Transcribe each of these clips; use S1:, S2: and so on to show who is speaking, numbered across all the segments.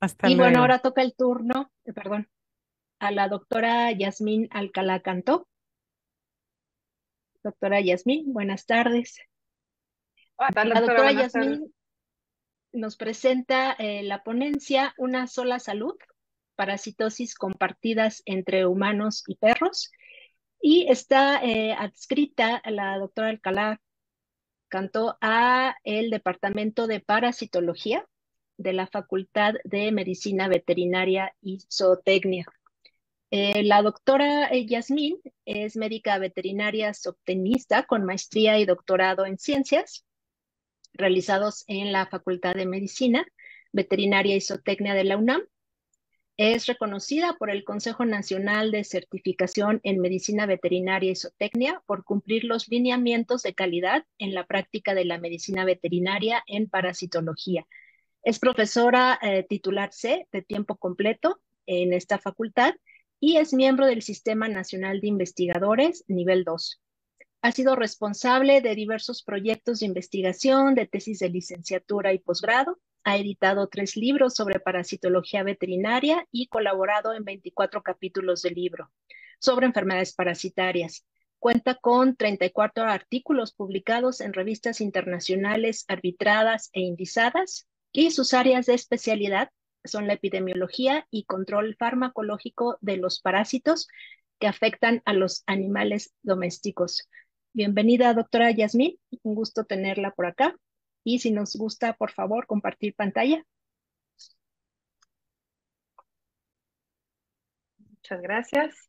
S1: Hasta
S2: Y bueno,
S1: luego.
S2: ahora toca el turno, perdón, a la doctora Yasmín Alcalá Cantó. Doctora Yasmín, buenas tardes.
S3: Hola, ¿qué tal,
S2: La
S3: doctora?
S2: doctora
S3: Buenas tardes.
S2: Yasmín nos presenta la ponencia Una sola salud, parasitosis compartidas entre humanos y perros. Y está adscrita a la doctora Alcalá Cantó a el Departamento de Parasitología de la Facultad de Medicina Veterinaria y Zootecnia. La doctora Yasmín es médica veterinaria zootecnista con maestría y doctorado en ciencias realizados en la Facultad de Medicina Veterinaria y Zootecnia de la UNAM. Es reconocida por el Consejo Nacional de Certificación en Medicina Veterinaria y Zootecnia por cumplir los lineamientos de calidad en la práctica de la medicina veterinaria en parasitología. Es profesora titular C de tiempo completo en esta facultad y es miembro del Sistema Nacional de Investigadores nivel 2. Ha sido responsable de diversos proyectos de investigación, de tesis de licenciatura y posgrado. Ha editado 3 libros sobre parasitología veterinaria y colaborado en 24 capítulos del libro sobre enfermedades parasitarias. Cuenta con 34 artículos publicados en revistas internacionales arbitradas e indizadas y sus áreas de especialidad son la epidemiología y control farmacológico de los parásitos que afectan a los animales domésticos. Bienvenida, doctora Yasmín. Un gusto tenerla por acá. Y si nos gusta, por favor, compartir pantalla.
S3: Muchas gracias.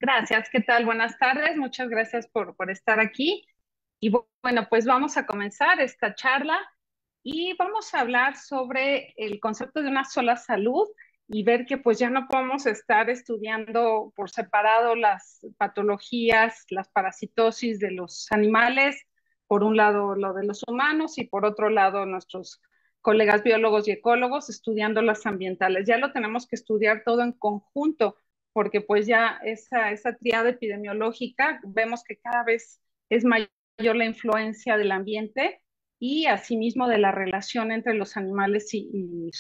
S3: Gracias, ¿qué tal? Buenas tardes. Muchas gracias por estar aquí. Y bueno, pues vamos a comenzar esta charla y vamos a hablar sobre el concepto de una sola salud y ver que pues ya no podemos estar estudiando por separado las patologías, las parasitosis de los animales, por un lado lo de los humanos y por otro lado nuestros colegas biólogos y ecólogos estudiando las ambientales. Ya lo tenemos que estudiar todo en conjunto porque pues ya esa triada epidemiológica vemos que cada vez es mayor la influencia del ambiente y asimismo de la relación entre los animales y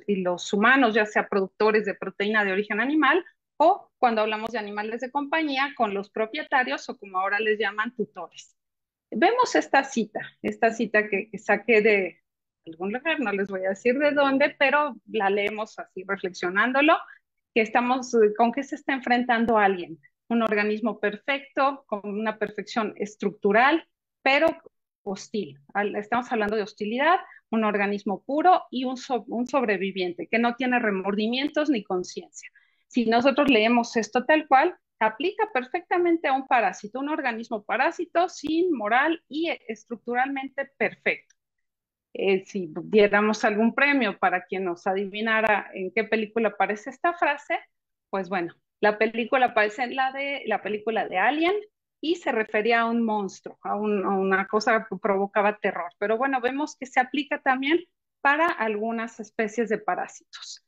S3: los humanos, ya sea productores de proteína de origen animal o cuando hablamos de animales de compañía con los propietarios o como ahora les llaman tutores. Vemos esta cita que saqué de algún lugar, no les voy a decir de dónde, pero la leemos así reflexionándolo, que estamos, ¿con qué se está enfrentando alguien? Un organismo perfecto, con una perfección estructural, pero hostil. Estamos hablando de hostilidad, un organismo puro y un sobreviviente que no tiene remordimientos ni conciencia. Si nosotros leemos esto tal cual, aplica perfectamente a un parásito, un organismo parásito sin moral y estructuralmente perfecto. Si diéramos algún premio para quien nos adivinara en qué película aparece esta frase, pues bueno, la película aparece en la película de Alien y se refería a un monstruo, a una cosa que provocaba terror. Pero bueno, vemos que se aplica también para algunas especies de parásitos.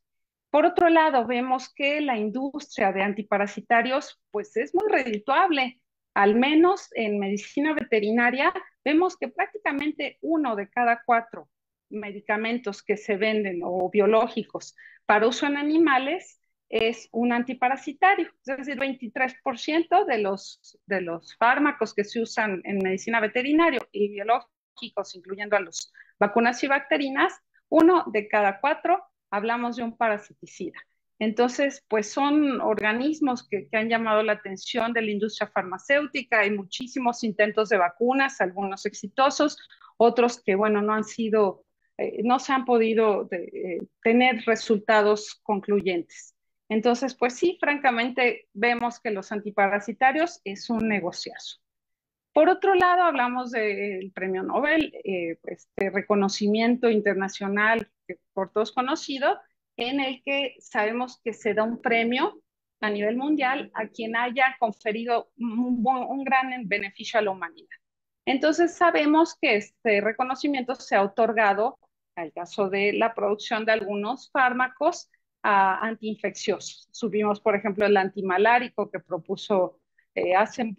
S3: Por otro lado, vemos que la industria de antiparasitarios pues es muy redituable. Al menos en medicina veterinaria vemos que prácticamente 1 de cada 4 medicamentos que se venden o biológicos para uso en animales es un antiparasitario. Es decir, 23% de los fármacos que se usan en medicina veterinaria y biológicos, incluyendo a las vacunas y bacterinas, 1 de cada 4 hablamos de un parasiticida. Entonces, pues son organismos que han llamado la atención de la industria farmacéutica. Hay muchísimos intentos de vacunas, algunos exitosos, otros que, bueno, no se han podido tener resultados concluyentes. Entonces, pues sí, francamente, vemos que los antiparasitarios es un negociazo. Por otro lado, hablamos del premio Nobel, este reconocimiento internacional que por todos conocido, en el que sabemos que se da un premio a nivel mundial a quien haya conferido un gran beneficio a la humanidad. Entonces sabemos que este reconocimiento se ha otorgado al caso de la producción de algunos fármacos antiinfecciosos. Subimos, por ejemplo, el antimalárico que propuso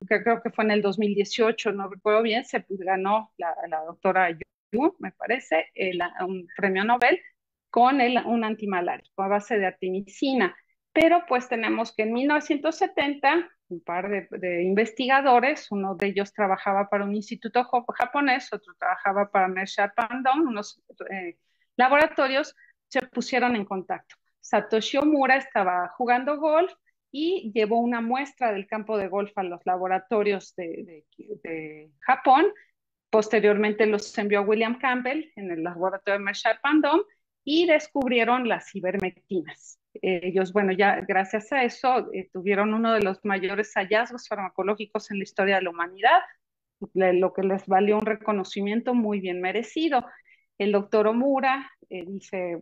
S3: que creo que fue en el 2018, no recuerdo bien, se ganó la doctora Yu, me parece, un premio Nobel con un antimalárico a base de artemisina. Pero pues tenemos que en 1970 un par de investigadores, uno de ellos trabajaba para un instituto japonés, otro trabajaba para Mercer Pandong, unos laboratorios, se pusieron en contacto. Satoshi Omura estaba jugando golf y llevó una muestra del campo de golf a los laboratorios de Japón. Posteriormente los envió a William Campbell en el laboratorio de Mercer Pandong y descubrieron las ivermectinas. Ellos, bueno, ya gracias a eso tuvieron uno de los mayores hallazgos farmacológicos en la historia de la humanidad, lo que les valió un reconocimiento muy bien merecido. El doctor Omura dice,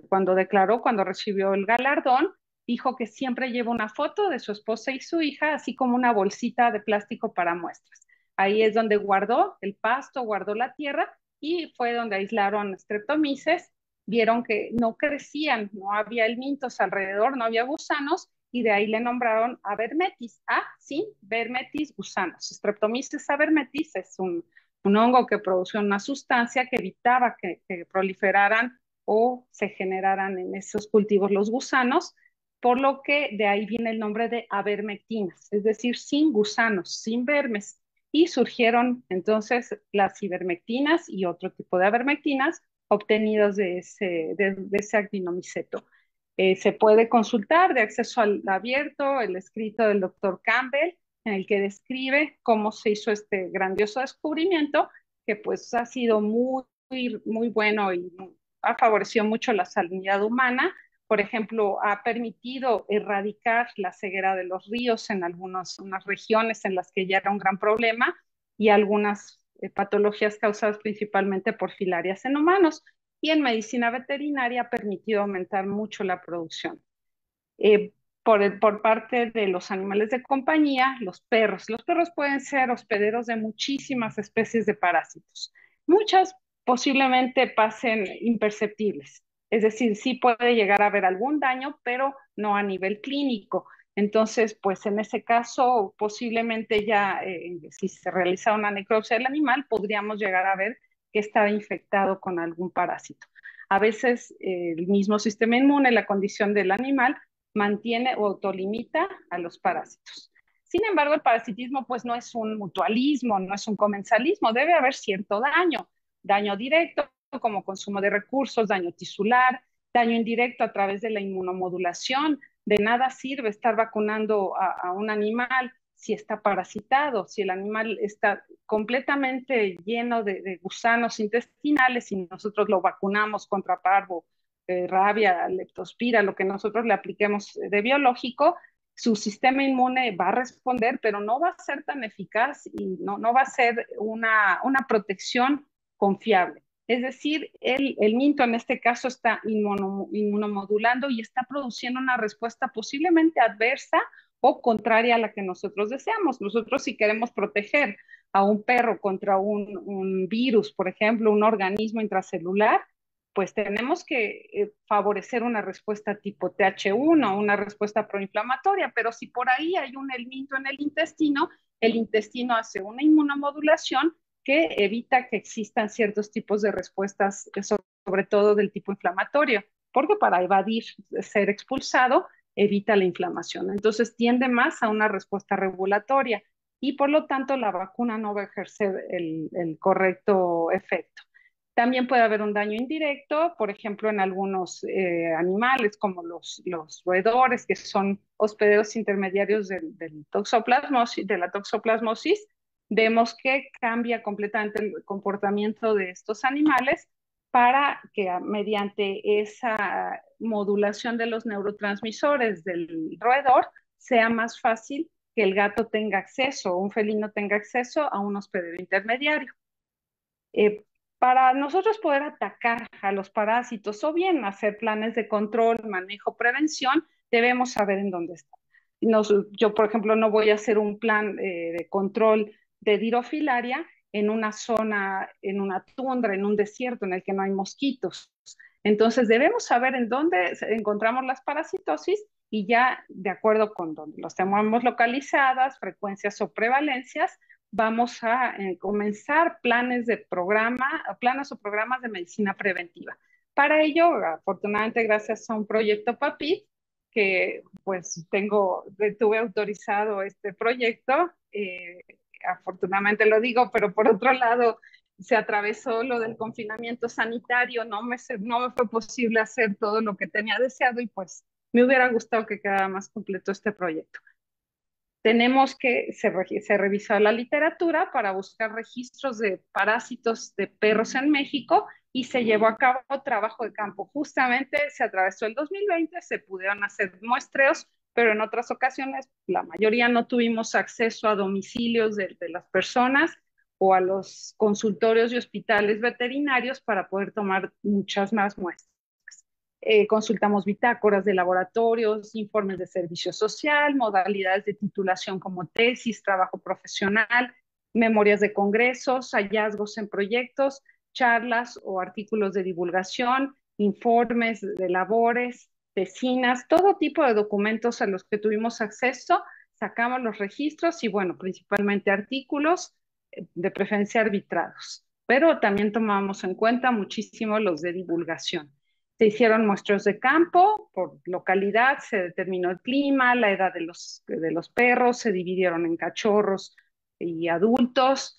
S3: cuando recibió el galardón, dijo que siempre lleva una foto de su esposa y su hija, así como una bolsita de plástico para muestras. Ahí es donde guardó el pasto, guardó la tierra y fue donde aislaron streptomyces. Vieron que no crecían, no había helmintos alrededor, no había gusanos y de ahí le nombraron Avermetis. Sí, Vermetis gusanos. Streptomyces avermetis es un hongo que produce una sustancia que evitaba que proliferaran o se generaran en esos cultivos los gusanos, por lo que de ahí viene el nombre de avermectinas, es decir, sin gusanos, sin vermes. Y surgieron entonces las ivermectinas y otro tipo de avermectinas obtenidos de ese actinomiceto. Se puede consultar de acceso al abierto el escrito del doctor Campbell, en el que describe cómo se hizo este grandioso descubrimiento, que pues ha sido muy bueno y ha favorecido mucho la sanidad humana. Por ejemplo, ha permitido erradicar la ceguera de los ríos en unas regiones en las que ya era un gran problema y algunas patologías causadas principalmente por filarias en humanos. Y en medicina veterinaria ha permitido aumentar mucho la producción. Eh, por parte de los animales de compañía, los perros. Los perros pueden ser hospederos de muchísimas especies de parásitos. Muchas posiblemente pasen imperceptibles. Es decir, sí puede llegar a haber algún daño, pero no a nivel clínico. Entonces, pues en ese caso, posiblemente ya, si se realiza una necropsia del animal, podríamos llegar a ver que estaba infectado con algún parásito. A veces el mismo sistema inmune, la condición del animal, mantiene o autolimita a los parásitos. Sin embargo, el parasitismo pues no es un mutualismo, no es un comensalismo, debe haber cierto daño directo como consumo de recursos, daño tisular, daño indirecto a través de la inmunomodulación. De nada sirve estar vacunando a un animal si está parasitado, si el animal está completamente lleno de gusanos intestinales y nosotros lo vacunamos contra parvo, rabia, leptospira, lo que nosotros le apliquemos de biológico, su sistema inmune va a responder, pero no va a ser tan eficaz y no va a ser una protección confiable. Es decir, el minto en este caso está inmunomodulando y está produciendo una respuesta posiblemente adversa o contraria a la que nosotros deseamos. Nosotros si queremos proteger a un perro contra un virus, por ejemplo, un organismo intracelular, pues tenemos que favorecer una respuesta tipo TH1, una respuesta proinflamatoria, pero si por ahí hay un helminto en el intestino hace una inmunomodulación que evita que existan ciertos tipos de respuestas, sobre todo del tipo inflamatorio, porque para evadir ser expulsado evita la inflamación. Entonces tiende más a una respuesta regulatoria y por lo tanto la vacuna no va a ejercer el correcto efecto. También puede haber un daño indirecto, por ejemplo, en algunos animales como los roedores, que son hospederos intermediarios de la toxoplasmosis. Vemos que cambia completamente el comportamiento de estos animales para que mediante esa modulación de los neurotransmisores del roedor sea más fácil que el gato tenga acceso, un felino tenga acceso a un hospedero intermediario. Eh, para nosotros poder atacar a los parásitos o bien hacer planes de control, manejo, prevención, debemos saber en dónde están. Yo, por ejemplo, no voy a hacer un plan de control de dirofilaria en una zona, en una tundra, en un desierto en el que no hay mosquitos. Entonces debemos saber en dónde encontramos las parasitosis y ya de acuerdo con donde los tenemos localizadas, frecuencias o prevalencias, vamos a comenzar planes o programas de medicina preventiva. Para ello, afortunadamente, gracias a un proyecto PAPIT, que pues tuve autorizado este proyecto, afortunadamente lo digo, pero por otro lado se atravesó lo del confinamiento sanitario, no me fue posible hacer todo lo que tenía deseado y pues me hubiera gustado que quedara más completo este proyecto. Se revisó la literatura para buscar registros de parásitos de perros en México y se llevó a cabo trabajo de campo. Justamente se atravesó el 2020, se pudieron hacer muestreos, pero en otras ocasiones la mayoría no tuvimos acceso a domicilios de las personas o a los consultorios y hospitales veterinarios para poder tomar muchas más muestras. Consultamos bitácoras de laboratorios, informes de servicio social, modalidades de titulación como tesis, trabajo profesional, memorias de congresos, hallazgos en proyectos, charlas o artículos de divulgación, informes de labores, tesinas, todo tipo de documentos a los que tuvimos acceso, sacamos los registros y bueno, principalmente artículos, de preferencia arbitrados, pero también tomamos en cuenta muchísimo los de divulgación. Se hicieron muestreos de campo por localidad, se determinó el clima, la edad de los perros, se dividieron en cachorros y adultos,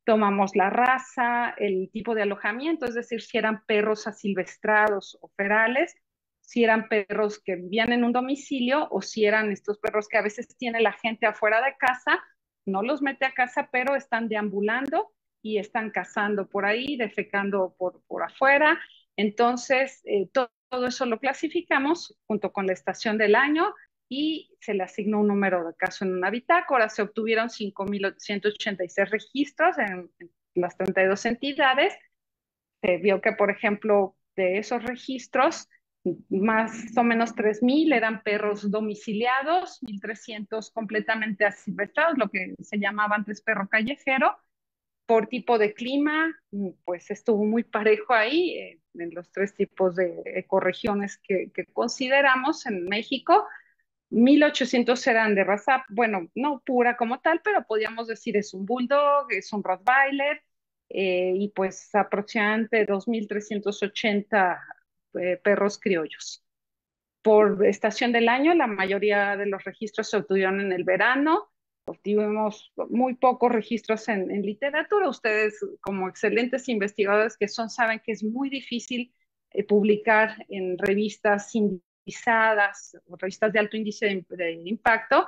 S3: tomamos la raza, el tipo de alojamiento, es decir, si eran perros asilvestrados o ferales, si eran perros que vivían en un domicilio o si eran estos perros que a veces tiene la gente afuera de casa, no los mete a casa, pero están deambulando y están cazando por ahí, defecando por afuera. Entonces, todo eso lo clasificamos junto con la estación del año y se le asignó un número de caso en una bitácora. Se obtuvieron 5.186 registros en las 32 entidades. Se vio que, por ejemplo, de esos registros, más o menos 3.000 eran perros domiciliados, 1.300 completamente asilvestrados, lo que se llamaba antes perro callejero. Por tipo de clima, pues estuvo muy parejo ahí, en los tres tipos de ecorregiones que consideramos en México. 1.800 eran de raza, bueno, no pura como tal, pero podríamos decir es un bulldog, es un rottweiler, y pues aproximadamente 2.380 perros criollos. Por estación del año, la mayoría de los registros se obtuvieron en el verano. Obtuvimos muy pocos registros en literatura. Ustedes, como excelentes investigadores que son, saben que es muy difícil publicar en revistas indizadas o revistas de alto índice de impacto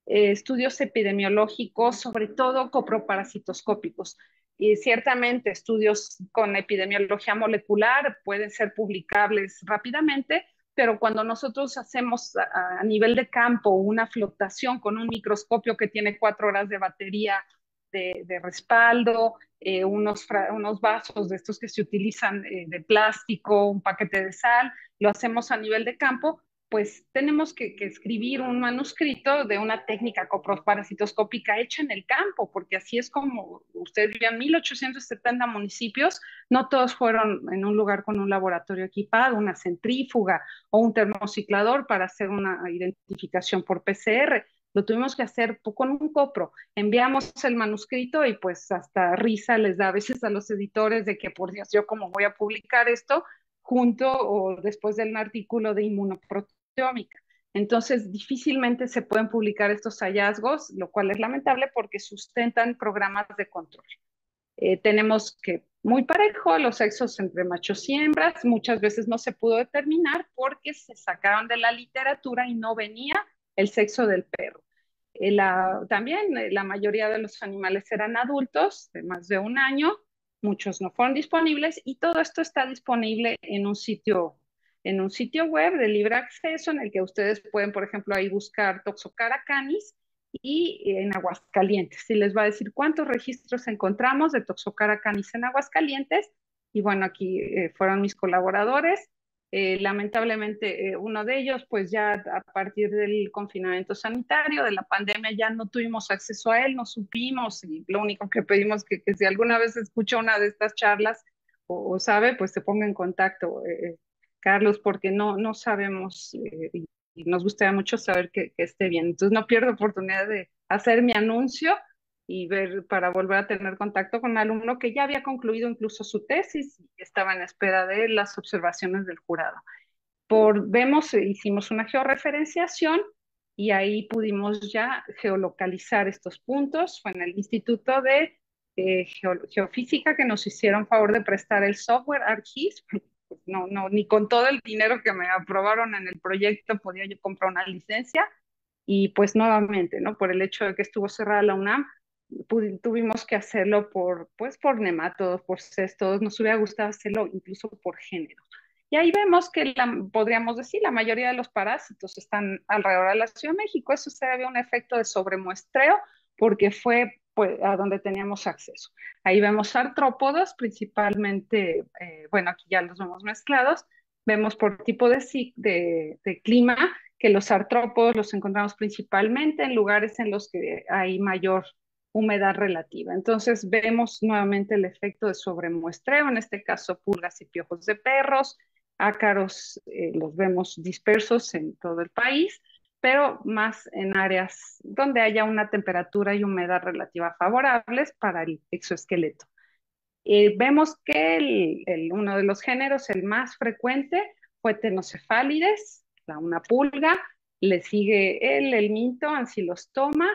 S3: estudios epidemiológicos, sobre todo coproparasitoscópicos. Y ciertamente estudios con epidemiología molecular pueden ser publicables rápidamente, pero cuando nosotros hacemos a nivel de campo una flotación con un microscopio que tiene 4 horas de batería de respaldo, unos vasos de estos que se utilizan de plástico, un paquete de sal, lo hacemos a nivel de campo, pues tenemos que escribir un manuscrito de una técnica coproparasitoscópica hecha en el campo, porque así es como ustedes vean 1.870 municipios, no todos fueron en un lugar con un laboratorio equipado, una centrífuga o un termociclador para hacer una identificación por PCR. Lo tuvimos que hacer con un copro. Enviamos el manuscrito y pues hasta risa les da a veces a los editores de que, por Dios, yo cómo voy a publicar esto junto o después del artículo de inmunoproteómica. Entonces, difícilmente se pueden publicar estos hallazgos, lo cual es lamentable porque sustentan programas de control. Tenemos que muy parejo los sexos entre machos y hembras, muchas veces no se pudo determinar porque se sacaron de la literatura y no venía el sexo del perro. También la mayoría de los animales eran adultos de más de un año, muchos no fueron disponibles y todo esto está disponible en un sitio web de libre acceso en el que ustedes pueden, por ejemplo, ahí buscar Toxocara canis y en Aguascalientes. Y les va a decir cuántos registros encontramos de Toxocara canis en Aguascalientes. Y bueno, aquí fueron mis colaboradores. Lamentablemente, uno de ellos, pues ya a partir del confinamiento sanitario, de la pandemia, ya no tuvimos acceso a él, no supimos y lo único que pedimos que si alguna vez escucha una de estas charlas o sabe, pues se ponga en contacto, Carlos, porque no sabemos y nos gustaría mucho saber que esté bien. Entonces no pierdo oportunidad de hacer mi anuncio y ver para volver a tener contacto con un alumno que ya había concluido incluso su tesis y estaba en espera de las observaciones del jurado. Hicimos una georreferenciación y ahí pudimos ya geolocalizar estos puntos. Fue en el Instituto de Geofísica que nos hicieron favor de prestar el software ArcGIS. Pues no, ni con todo el dinero que me aprobaron en el proyecto podía yo comprar una licencia. Y pues nuevamente, ¿no? Por el hecho de que estuvo cerrada la UNAM, tuvimos que hacerlo pues por nematodos, por cestos, nos hubiera gustado hacerlo incluso por género. Y ahí vemos que podríamos decir la mayoría de los parásitos están alrededor de la Ciudad de México. Eso se había un efecto de sobremuestreo porque fue pues, a donde teníamos acceso. Ahí vemos artrópodos, principalmente, bueno, aquí ya los vemos mezclados. Vemos por tipo de clima que los artrópodos los encontramos principalmente en lugares en los que hay mayor humedad relativa. Entonces vemos nuevamente el efecto de sobremuestreo, en este caso pulgas y piojos de perros, ácaros los vemos dispersos en todo el país, pero más en áreas donde haya una temperatura y humedad relativa favorables para el exoesqueleto. Vemos que uno de los géneros, el más frecuente, fue Tenocefalides, una pulga, le sigue el minto, Ancylostoma,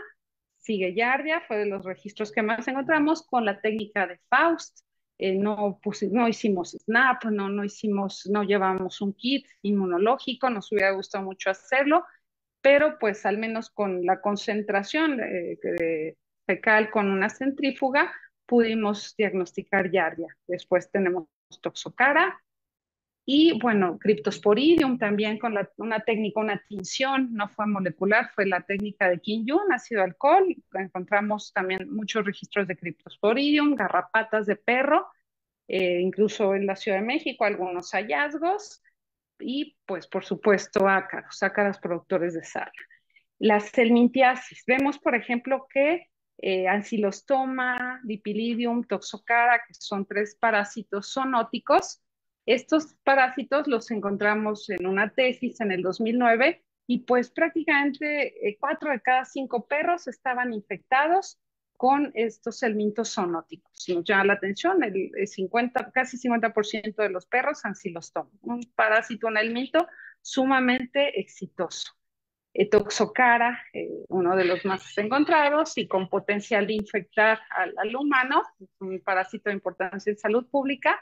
S3: sigue Yardia, fue de los registros que más encontramos con la técnica de Faust. No hicimos SNAP, no llevamos un kit inmunológico, nos hubiera gustado mucho hacerlo, pero pues al menos con la concentración fecal con una centrífuga pudimos diagnosticar Yardia. Después tenemos Toxocara y bueno, Cryptosporidium también con una técnica, una tinción, no fue molecular, fue la técnica de Quin-Yun, ácido alcohol. Encontramos también muchos registros de Cryptosporidium, garrapatas de perro, incluso en la Ciudad de México algunos hallazgos y pues por supuesto ácaros productores de sal. La helminthiasis. Vemos, por ejemplo, que Ancylostoma, Dipilidium, Toxocara, que son 3 parásitos zoonóticos. Estos parásitos los encontramos en una tesis en el 2009 y pues prácticamente 4 de cada 5 perros estaban infectados con estos helmintos zoonóticos. Nos llama la atención, casi 50% de los perros Ancylostoma, un parásito, un helminto sumamente exitoso. Toxocara, uno de los más encontrados y con potencial de infectar al humano, un parásito de importancia en salud pública.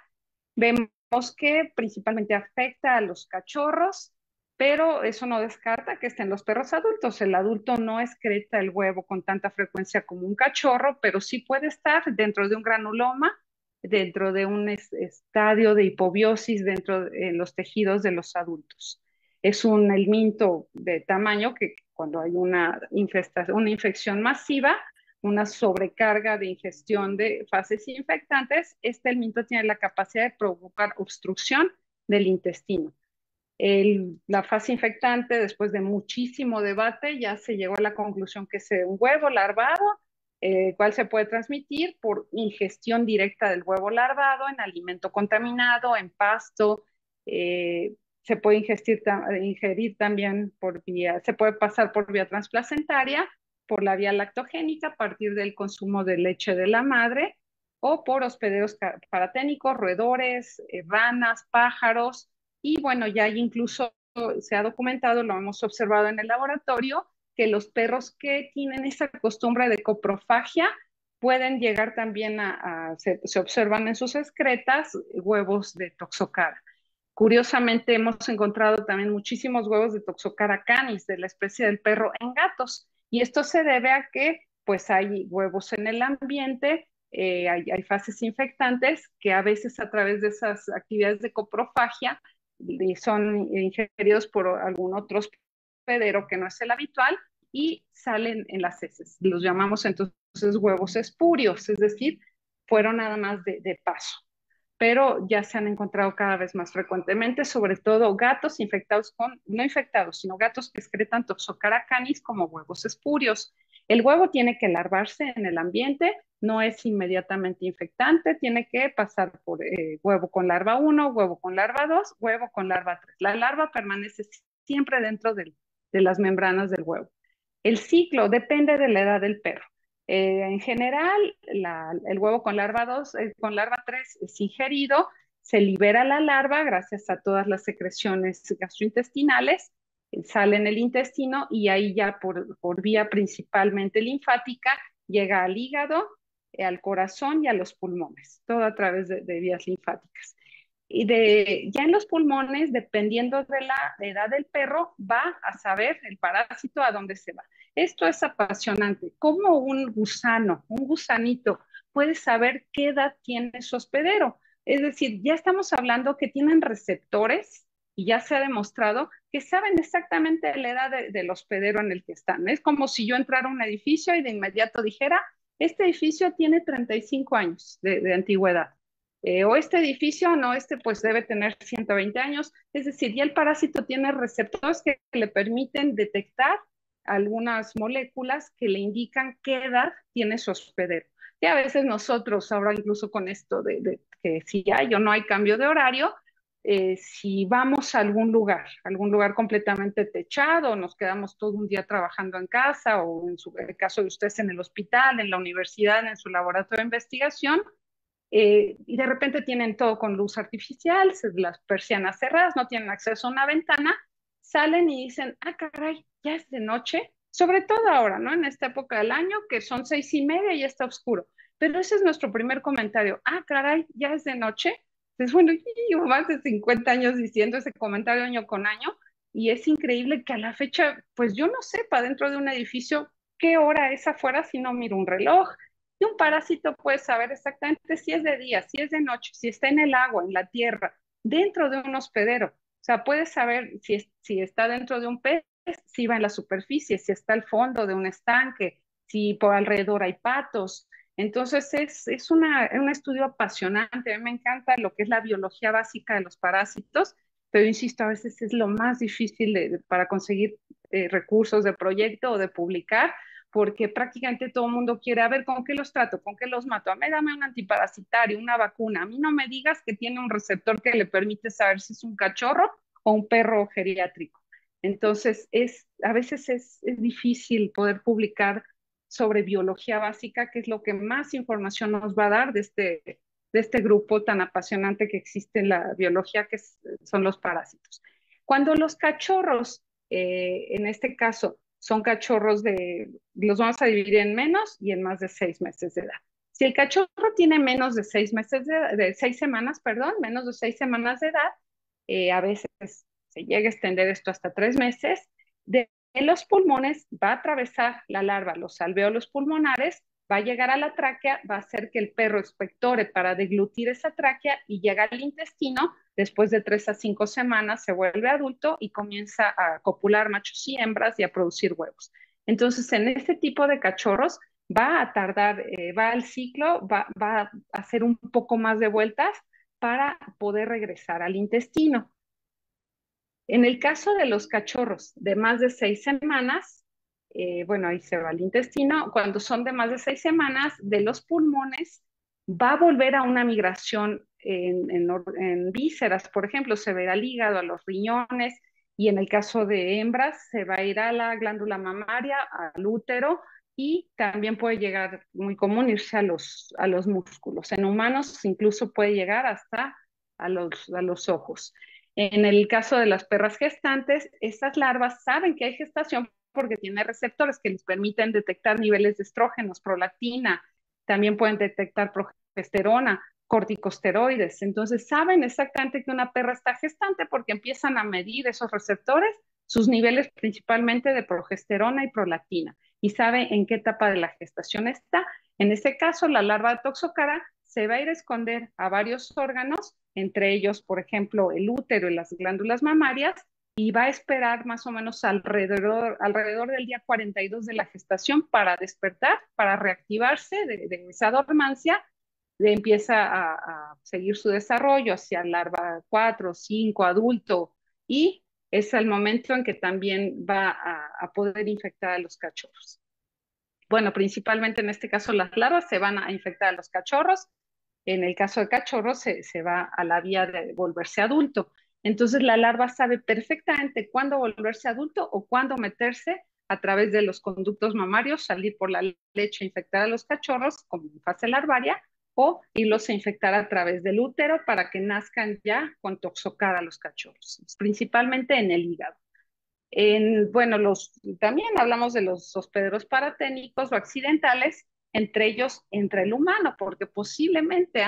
S3: Vemos que principalmente afecta a los cachorros, pero eso no descarta que estén los perros adultos. El adulto no excreta el huevo con tanta frecuencia como un cachorro, pero sí puede estar dentro de un granuloma, dentro de un estadio de hipobiosis dentro de los tejidos de los adultos. Es un helminto de tamaño que cuando hay una infección masiva, una sobrecarga de ingestión de fases infectantes, este helminto tiene la capacidad de provocar obstrucción del intestino. La fase infectante, después de muchísimo debate, ya se llegó a la conclusión que es un huevo larvado, cual se puede transmitir por ingestión directa del huevo larvado en alimento contaminado, en pasto, se puede ingerir también se puede pasar por vía transplacentaria, por la vía lactogénica a partir del consumo de leche de la madre o por hospederos paraténicos, roedores, ranas, pájaros y bueno, ya incluso se ha documentado, lo hemos observado en el laboratorio, que los perros que tienen esa costumbre de coprofagia pueden llegar también se observan en sus excretas huevos de Toxocara. Curiosamente, hemos encontrado también muchísimos huevos de Toxocara canis, de la especie del perro, en gatos. Y esto se debe a que pues hay huevos en el ambiente, hay fases infectantes que a veces a través de esas actividades de coprofagia son ingeridos por algún otro hospedero que no es el habitual y salen en las heces. Los llamamos entonces huevos espurios, es decir, fueron nada más de paso, pero ya se han encontrado cada vez más frecuentemente, sobre todo gatos infectados no infectados, sino gatos que excretan Toxocara canis como huevos espurios. El huevo tiene que larvarse en el ambiente, no es inmediatamente infectante, tiene que pasar por huevo con larva 1, huevo con larva 2, huevo con larva 3. La larva permanece siempre dentro de las membranas del huevo. El ciclo depende de la edad del perro. En general, el huevo con larva 2, con larva 3 es ingerido, se libera la larva gracias a todas las secreciones gastrointestinales, sale en el intestino y ahí ya por vía principalmente linfática llega al hígado, al corazón y a los pulmones, todo a través de vías linfáticas. Ya en los pulmones, dependiendo de la edad del perro, va a saber el parásito a dónde se va. Esto es apasionante. ¿Cómo un gusano, un gusanito, puede saber qué edad tiene su hospedero? Es decir, ya estamos hablando que tienen receptores y ya se ha demostrado que saben exactamente la edad del hospedero en el que están. Es como si yo entrara a un edificio y de inmediato dijera, este edificio tiene 35 años de antigüedad. O este edificio, no, este pues debe tener 120 años. Es decir, ya el parásito tiene receptores que le permiten detectar algunas moléculas que le indican qué edad tiene su hospedero. Y a veces nosotros, ahora incluso con esto de que si hay o no hay cambio de horario, si vamos a algún lugar completamente techado, nos quedamos todo un día trabajando en casa o en el caso de ustedes en el hospital, en la universidad, en su laboratorio de investigación, y de repente tienen todo con luz artificial, las persianas cerradas, no tienen acceso a una ventana, salen y dicen, ah, caray, ya es de noche, sobre todo ahora, ¿no? En esta época del año, que son 6:30 y ya está oscuro. Pero ese es nuestro primer comentario, ah, caray, ya es de noche. Entonces, bueno, llevo más de 50 años diciendo ese comentario año con año, y es increíble que a la fecha, pues yo no sepa dentro de un edificio qué hora es afuera si no miro un reloj. Y un parásito puede saber exactamente si es de día, si es de noche, si está en el agua, en la tierra, dentro de un hospedero. O sea, puede saber si está dentro de un pez, si va en la superficie, si está al fondo de un estanque, si por alrededor hay patos. Entonces es un estudio apasionante. A mí me encanta lo que es la biología básica de los parásitos, pero insisto, a veces es lo más difícil para conseguir recursos de proyecto o de publicar, porque prácticamente todo el mundo quiere, a ver, ¿con qué los trato? ¿Con qué los mato? A mí dame un antiparasitario, una vacuna. A mí no me digas que tiene un receptor que le permite saber si es un cachorro o un perro geriátrico. Entonces, a veces es difícil poder publicar sobre biología básica, que es lo que más información nos va a dar de este grupo tan apasionante que existe en la biología, son los parásitos. Cuando los cachorros, en este caso, son cachorros los vamos a dividir en menos y en más de 6 meses de edad. Si el cachorro tiene menos de 6 meses de 6 semanas, perdón, menos de 6 semanas de edad, a veces se llega a extender esto hasta 3 meses, en los pulmones va a atravesar la larva los alvéolos pulmonares, va a llegar a la tráquea, va a hacer que el perro expectore para deglutir esa tráquea y llega al intestino. Después de 3 a 5 semanas se vuelve adulto y comienza a copular machos y hembras y a producir huevos. Entonces, en este tipo de cachorros va a tardar, va al ciclo, va a hacer un poco más de vueltas para poder regresar al intestino. En el caso de los cachorros de más de 6 semanas, bueno, ahí se va al intestino. Cuando son de más de 6 semanas, de los pulmones, va a volver a una migración en vísceras, por ejemplo, se va al hígado, a los riñones, y en el caso de hembras, se va a ir a la glándula mamaria, al útero, y también puede llegar, muy común, irse a los músculos. En humanos incluso puede llegar hasta a los ojos. En el caso de las perras gestantes, estas larvas saben que hay gestación porque tiene receptores que les permiten detectar niveles de estrógenos, prolactina, también pueden detectar progesterona, corticosteroides. Entonces saben exactamente que una perra está gestante porque empiezan a medir esos receptores, sus niveles principalmente de progesterona y prolactina, y sabe en qué etapa de la gestación está. En este caso, la larva de toxocara se va a ir a esconder a varios órganos, entre ellos, por ejemplo, el útero y las glándulas mamarias, y va a esperar más o menos alrededor del día 42 de la gestación para despertar, para reactivarse de esa dormancia, empieza a seguir su desarrollo hacia larva 4, 5, adulto, y es el momento en que también va a poder infectar a los cachorros. Bueno, principalmente en este caso las larvas se van a infectar a los cachorros. En el caso de cachorros se va a la vía de volverse adulto. Entonces la larva sabe perfectamente cuándo volverse adulto o cuándo meterse a través de los conductos mamarios, salir por la leche, infectar a los cachorros como en fase larvaria, o irlos a infectar a través del útero para que nazcan ya con toxocara a los cachorros, principalmente en el hígado. Bueno, también hablamos de los hospederos paraténicos o accidentales, entre ellos entre el humano, porque posiblemente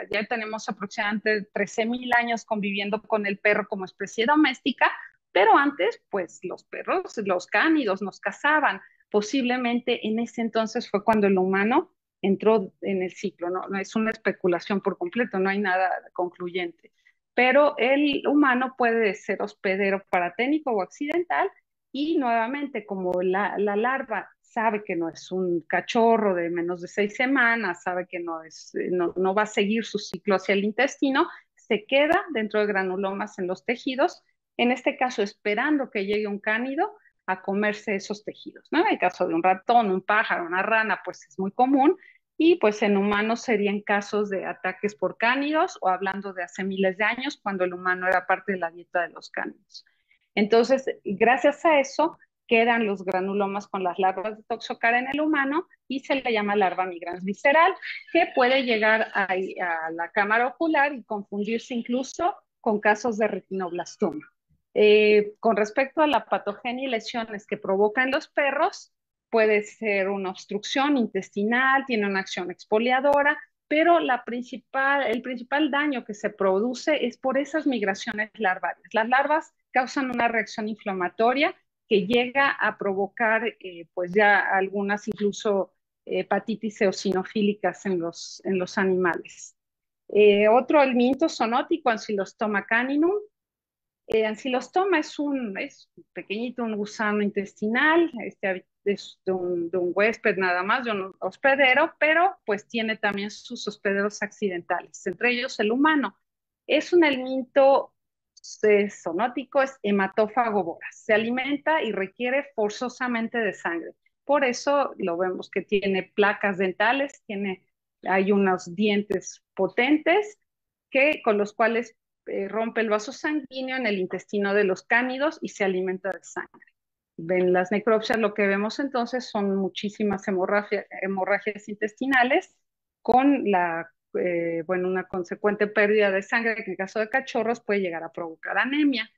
S3: ya tenemos aproximadamente 13.000 años conviviendo con el perro como especie doméstica, pero antes, pues los perros, los cánidos nos cazaban. Posiblemente en ese entonces fue cuando el humano entró en el ciclo, no es una especulación por completo, no hay nada concluyente, pero el humano puede ser hospedero paraténico o accidental y nuevamente como la larva sabe que no es un cachorro de menos de 6 semanas, sabe que no va a seguir su ciclo hacia el intestino, se queda dentro de granulomas en los tejidos, en este caso esperando que llegue un cánido a comerse esos tejidos, ¿no? En el caso de un ratón, un pájaro, una rana, pues es muy común, y pues en humanos serían casos de ataques por cánidos o hablando de hace miles de años cuando el humano era parte de la dieta de los cánidos. Entonces, gracias a eso quedan los granulomas con las larvas de toxocara en el humano y se le llama larva migrans visceral, que puede llegar a la cámara ocular y confundirse incluso con casos de retinoblastoma. Con respecto a la patogenia y lesiones que provocan los perros, puede ser una obstrucción intestinal, tiene una acción exfoliadora, pero el principal daño que se produce es por esas migraciones larvarias. Las larvas causan una reacción inflamatoria que llega a provocar pues ya algunas incluso hepatitis eosinofílicas en los animales. Otro, el minto zoonótico, Ancylostoma caninum, ancilostoma es pequeñito, un gusano intestinal, es de un huésped nada más, de un hospedero, pero pues tiene también sus hospederos accidentales, entre ellos el humano. Es un helminto zoonótico, es hematófago voraz, se alimenta y requiere forzosamente de sangre. Por eso lo vemos que tiene placas dentales, hay unos dientes potentes con los cuales rompe el vaso sanguíneo en el intestino de los cánidos y se alimenta de sangre. En las necropsias lo que vemos entonces son muchísimas hemorragias intestinales con una consecuente pérdida de sangre que en caso de cachorros puede llegar a provocar anemia.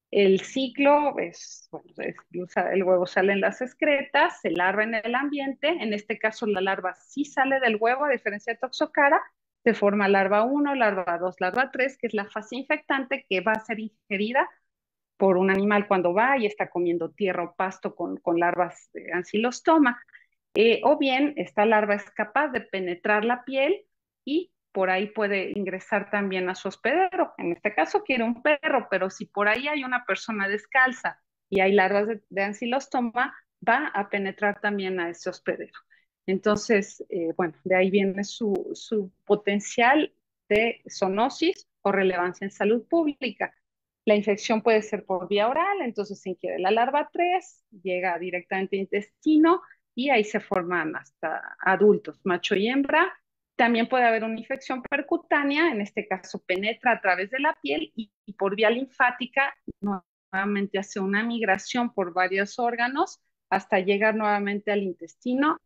S3: El ciclo el huevo sale en las excretas, se larva en el ambiente, en este caso la larva sí sale del huevo, a diferencia de toxocara, se forma larva 1, larva 2, larva 3, que es la fase infectante que va a ser ingerida por un animal cuando va y está comiendo tierra o pasto con larvas de ancilostoma. O bien esta larva es capaz de penetrar la piel y por ahí puede ingresar también a su hospedero. En este caso quiere un perro, pero si por ahí hay una persona descalza y hay larvas de ancilostoma, va a penetrar también a ese hospedero. Entonces, bueno, de ahí viene su potencial de zoonosis o relevancia en salud pública. La infección puede ser por vía oral, entonces se ingiere la larva 3, llega directamente al intestino y ahí se forman hasta adultos, macho y hembra. También puede haber una infección percutánea, en este caso penetra a través de la piel y por vía linfática nuevamente hace una migración por varios órganos hasta llegar nuevamente al intestino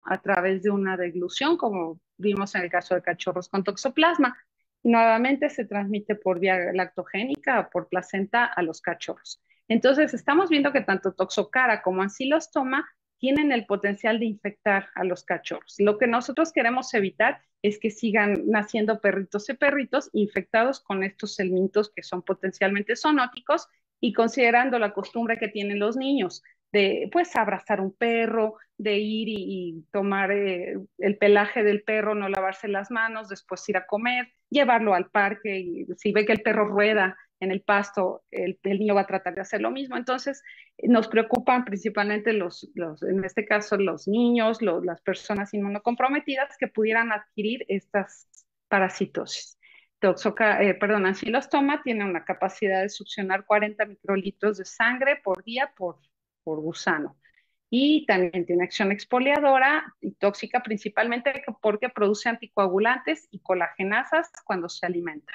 S3: a través de una deglución, como vimos en el caso de cachorros con toxoplasma. Y nuevamente se transmite por vía lactogénica o por placenta a los cachorros. Entonces, estamos viendo que tanto toxocara como ancilostoma tienen el potencial de infectar a los cachorros. Lo que nosotros queremos evitar es que sigan naciendo perritos y perritos infectados con estos helmintos que son potencialmente zoonóticos y considerando la costumbre que tienen los niños de pues abrazar un perro, de ir y tomar el pelaje del perro, no lavarse las manos, después ir a comer, llevarlo al parque y si ve que el perro rueda en el pasto, el niño va a tratar de hacer lo mismo. Entonces, nos preocupan principalmente en este caso, los niños, las personas inmunocomprometidas que pudieran adquirir estas parasitosis. Ancilostoma tiene una capacidad de succionar 40 microlitros de sangre por día por gusano. Y también tiene acción exfoliadora y tóxica principalmente porque produce anticoagulantes y colagenasas cuando se alimenta.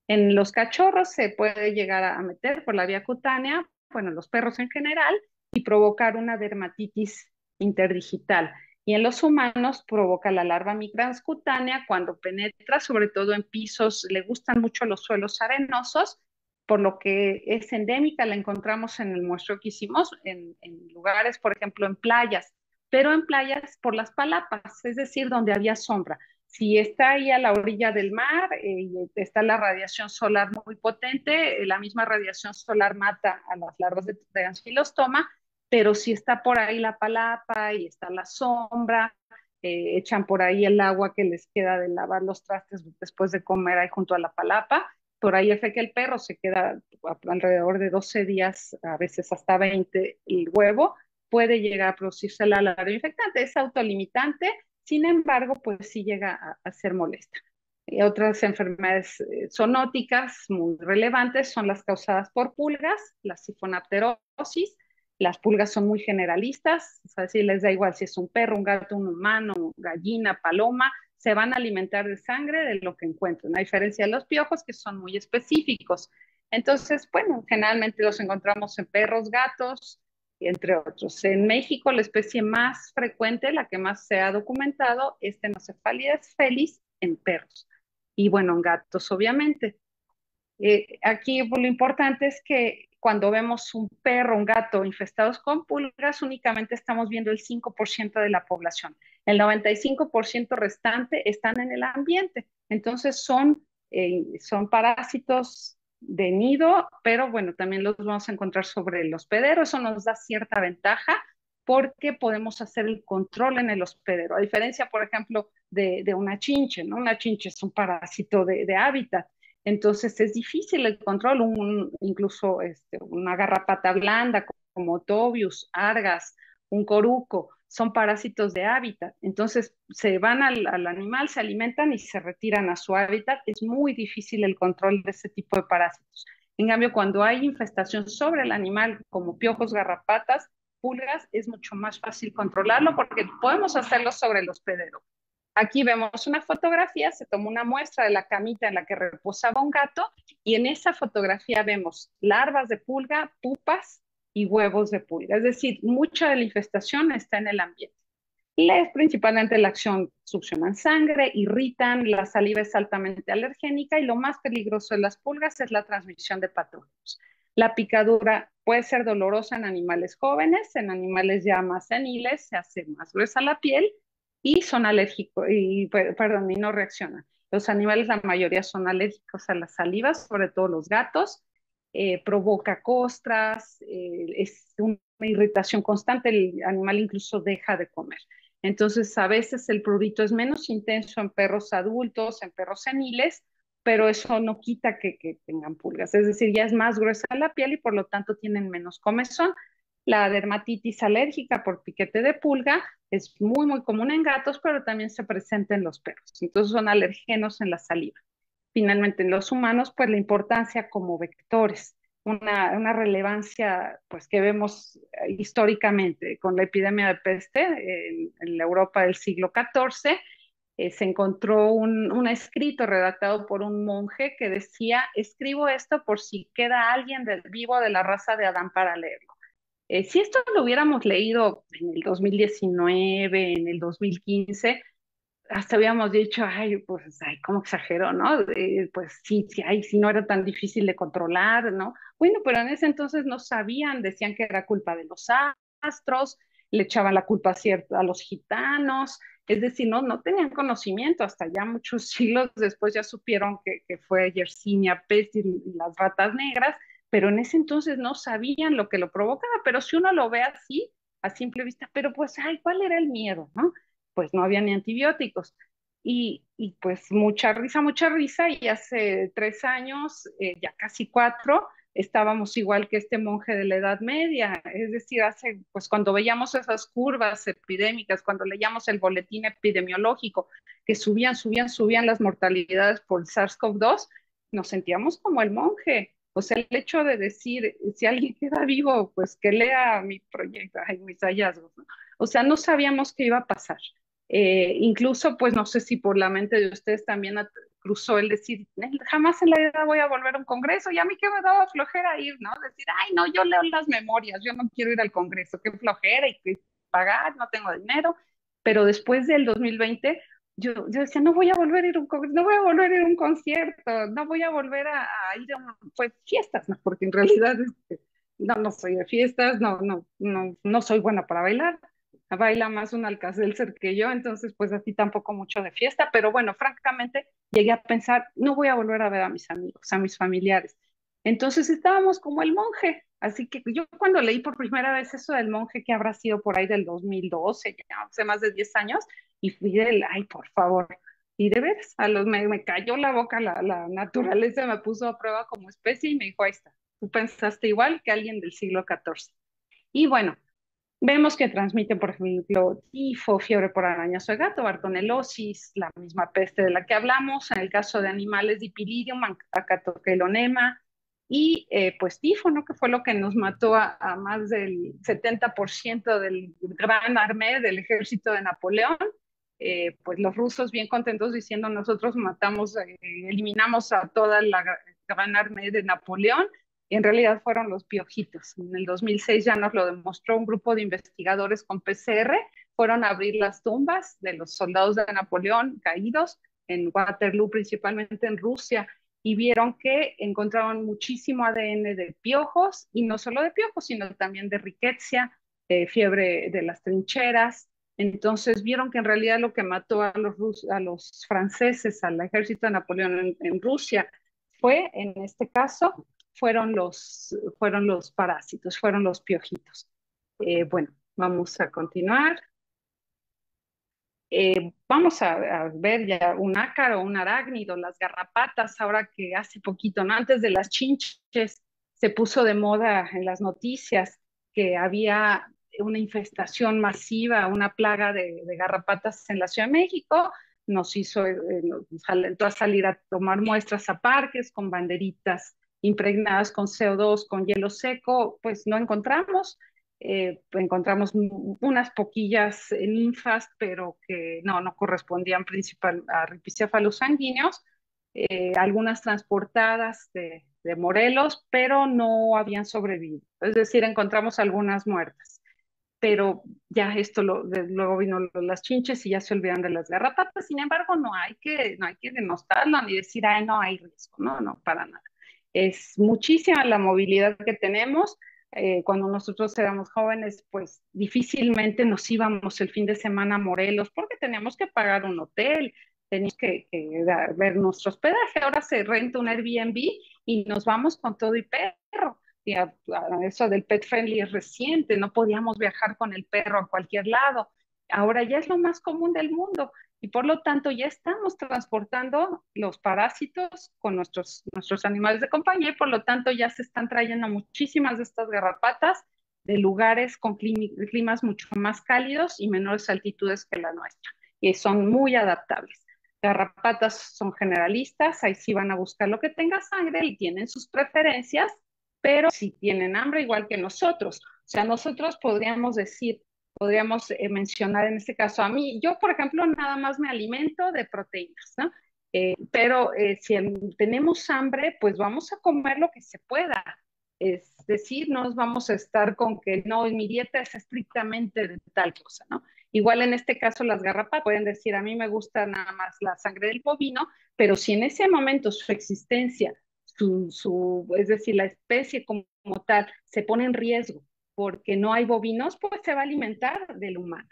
S3: En los cachorros se puede llegar a meter por la vía cutánea, bueno, los perros en general, y provocar una dermatitis interdigital. Y en los humanos provoca la larva migrans cutánea cuando penetra, sobre todo en pisos, le gustan mucho los suelos arenosos, por lo que es endémica, la encontramos en el muestreo que hicimos en lugares, por ejemplo, en playas, pero en playas por las palapas, es decir, donde había sombra. Si está ahí a la orilla del mar y está la radiación solar muy potente, la misma radiación solar mata a las larvas de angiosperma, pero si está por ahí la palapa y está la sombra, echan por ahí el agua que les queda de lavar los trastes después de comer ahí junto a la palapa, por ahí hace que el perro se queda alrededor de 12 días, a veces hasta 20, el huevo, puede llegar a producirse la larva infectante. Es autolimitante, sin embargo, pues sí llega a ser molesta. Otras enfermedades zoonóticas muy relevantes son las causadas por pulgas, la sifonapterosis. Las pulgas son muy generalistas, o sea, si les da igual si es un perro, un gato, un humano, gallina, paloma, se van a alimentar de sangre de lo que encuentren, a diferencia de los piojos que son muy específicos. Entonces, bueno, generalmente los encontramos en perros, gatos, entre otros. En México, la especie más frecuente, la que más se ha documentado, es Tenocefalides felis en perros. Y bueno, en gatos, obviamente. Aquí pues, lo importante es que cuando vemos un perro, un gato infestados con pulgas, únicamente estamos viendo el 5% de la población. El 95% restante están en el ambiente. Entonces son parásitos de nido, pero bueno, también los vamos a encontrar sobre el hospedero. Eso nos da cierta ventaja porque podemos hacer el control en el hospedero, a diferencia, por ejemplo, de una chinche, ¿no? Una chinche es un parásito de hábitat. Entonces es difícil el control, incluso una garrapata blanda como Tobius, Argas, un coruco, son parásitos de hábitat. Entonces se van al animal, se alimentan y se retiran a su hábitat. Es muy difícil el control de ese tipo de parásitos. En cambio, cuando hay infestación sobre el animal, como piojos, garrapatas, pulgas, es mucho más fácil controlarlo porque podemos hacerlo sobre el hospedero. Aquí vemos una fotografía, se tomó una muestra de la camita en la que reposaba un gato y en esa fotografía vemos larvas de pulga, pupas y huevos de pulga. Es decir, mucha de la infestación está en el ambiente. Es principalmente la acción, succionan sangre, irritan, la saliva es altamente alergénica y lo más peligroso de las pulgas es la transmisión de patógenos. La picadura puede ser dolorosa en animales jóvenes, en animales ya más seniles se hace más gruesa la piel y son alérgicos, perdón, y no reaccionan. Los animales, la mayoría son alérgicos a las salivas, sobre todo los gatos, provoca costras, es una irritación constante, el animal incluso deja de comer. Entonces, a veces el prurito es menos intenso en perros adultos, en perros seniles, pero eso no quita que tengan pulgas. Es decir, ya es más gruesa la piel y por lo tanto tienen menos comezón. La dermatitis alérgica por piquete de pulga es muy, muy común en gatos, pero también se presenta en los perros. Entonces son alergenos en la saliva. Finalmente, en los humanos, pues la importancia como vectores, una relevancia pues que vemos históricamente con la epidemia de peste en la Europa del siglo XIV. Se encontró un escrito redactado por un monje que decía, escribo esto por si queda alguien vivo de la raza de Adán para leerlo. Si esto lo hubiéramos leído en el 2019, en el 2015, hasta habíamos dicho, ay, pues, ay, cómo exageró, ¿no? Pues sí, sí, ay, sí, no era tan difícil de controlar, ¿no? Bueno, pero en ese entonces no sabían, decían que era culpa de los astros, le echaban la culpa a los gitanos, es decir, no tenían conocimiento, hasta ya muchos siglos después ya supieron que fue Yersinia pestis y las ratas negras, pero en ese entonces no sabían lo que lo provocaba, pero si uno lo ve así, a simple vista, pero pues, ay, ¿cuál era el miedo, no? Pues no había ni antibióticos. Y pues mucha risa, y hace 3 años, ya casi 4, estábamos igual que este monje de la Edad Media, es decir, pues cuando veíamos esas curvas epidémicas, cuando leíamos el boletín epidemiológico, que subían las mortalidades por SARS-CoV-2, nos sentíamos como el monje. O sea, el hecho de decir, si alguien queda vivo, pues que lea mi proyecto, ay, mis hallazgos, ¿no? O sea, no sabíamos qué iba a pasar. Incluso, pues no sé si por la mente de ustedes también cruzó el decir, jamás en la vida voy a volver a un congreso, y a mí que me daba flojera ir, ¿no? Decir, ay, no, yo leo las memorias, yo no quiero ir al congreso, qué flojera y qué pagar, no tengo dinero. Pero después del 2020, yo decía, no voy a volver a ir a un congreso, no voy a volver a ir a un concierto, no voy a volver a ir a pues, fiestas, ¿no? Porque en realidad no, no soy de fiestas, no soy buena para bailar. Baila más un Alcacelser que yo, entonces pues así tampoco mucho de fiesta, pero bueno, francamente llegué a pensar, no voy a volver a ver a mis amigos, a mis familiares. Entonces estábamos como el monje, así que yo cuando leí por primera vez eso del monje, que habrá sido por ahí del 2012, ya hace más de 10 años, y fui del, ay, por favor, y de veras, me cayó la boca, la naturaleza me puso a prueba como especie y me dijo, ahí está, tú pensaste igual que alguien del siglo XIV. Y bueno, vemos que transmiten, por ejemplo, tifo, fiebre por arañazo de gato, bartonelosis, la misma peste de la que hablamos, en el caso de animales, dipilidium, acatokelonema, y pues tifo, ¿no? Que fue lo que nos mató a más del 70% del gran armée del ejército de Napoleón. Pues los rusos bien contentos diciendo nosotros matamos, eliminamos a toda la gran armée de Napoleón, y en realidad fueron los piojitos. En el 2006 ya nos lo demostró un grupo de investigadores con PCR, fueron a abrir las tumbas de los soldados de Napoleón caídos en Waterloo, principalmente en Rusia, y vieron que encontraron muchísimo ADN de piojos, y no solo de piojos, sino también de riqueza, fiebre de las trincheras. Entonces vieron que en realidad lo que mató a los franceses, al ejército de Napoleón en Rusia, fue, en este caso, fueron los parásitos, fueron los piojitos. Bueno, vamos a continuar. Vamos a ver ya un ácaro, un arácnido, las garrapatas, ahora que hace poquito, ¿no? Antes de las chinches, se puso de moda en las noticias que había una infestación masiva, una plaga de garrapatas en la Ciudad de México. Nos alentó a salir a tomar muestras a parques con banderitas impregnadas con CO2, con hielo seco, pues no encontramos. Encontramos unas poquillas ninfas, pero que no correspondían principal a ripicéfalos sanguíneos, algunas transportadas de Morelos, pero no habían sobrevivido. Es decir, encontramos algunas muertas, pero ya luego vino las chinches y ya se olvidan de las garrapatas. Sin embargo, no hay que denostarlo ni decir, ay, no hay riesgo, no, para nada. Es muchísima la movilidad que tenemos. Cuando nosotros éramos jóvenes, pues difícilmente nos íbamos el fin de semana a Morelos porque teníamos que pagar un hotel, teníamos que ver nuestro hospedaje. Ahora se renta un Airbnb y nos vamos con todo y perro. Y eso del pet friendly es reciente, no podíamos viajar con el perro a cualquier lado. Ahora ya es lo más común del mundo, y por lo tanto ya estamos transportando los parásitos con nuestros animales de compañía, y por lo tanto ya se están trayendo muchísimas de estas garrapatas de lugares con climas mucho más cálidos y menores altitudes que la nuestra, y son muy adaptables. Garrapatas son generalistas, ahí sí van a buscar lo que tenga sangre y tienen sus preferencias, pero si tienen hambre igual que nosotros. O sea, nosotros podríamos mencionar en este caso a mí, yo por ejemplo nada más me alimento de proteínas, ¿no? Pero si tenemos hambre, pues vamos a comer lo que se pueda. Es decir, no nos vamos a estar con que no, mi dieta es estrictamente de tal cosa, ¿no? Igual en este caso las garrapatas pueden decir, a mí me gusta nada más la sangre del bovino, pero si en ese momento su existencia, es decir, la especie como tal, se pone en riesgo porque no hay bovinos, pues se va a alimentar del humano.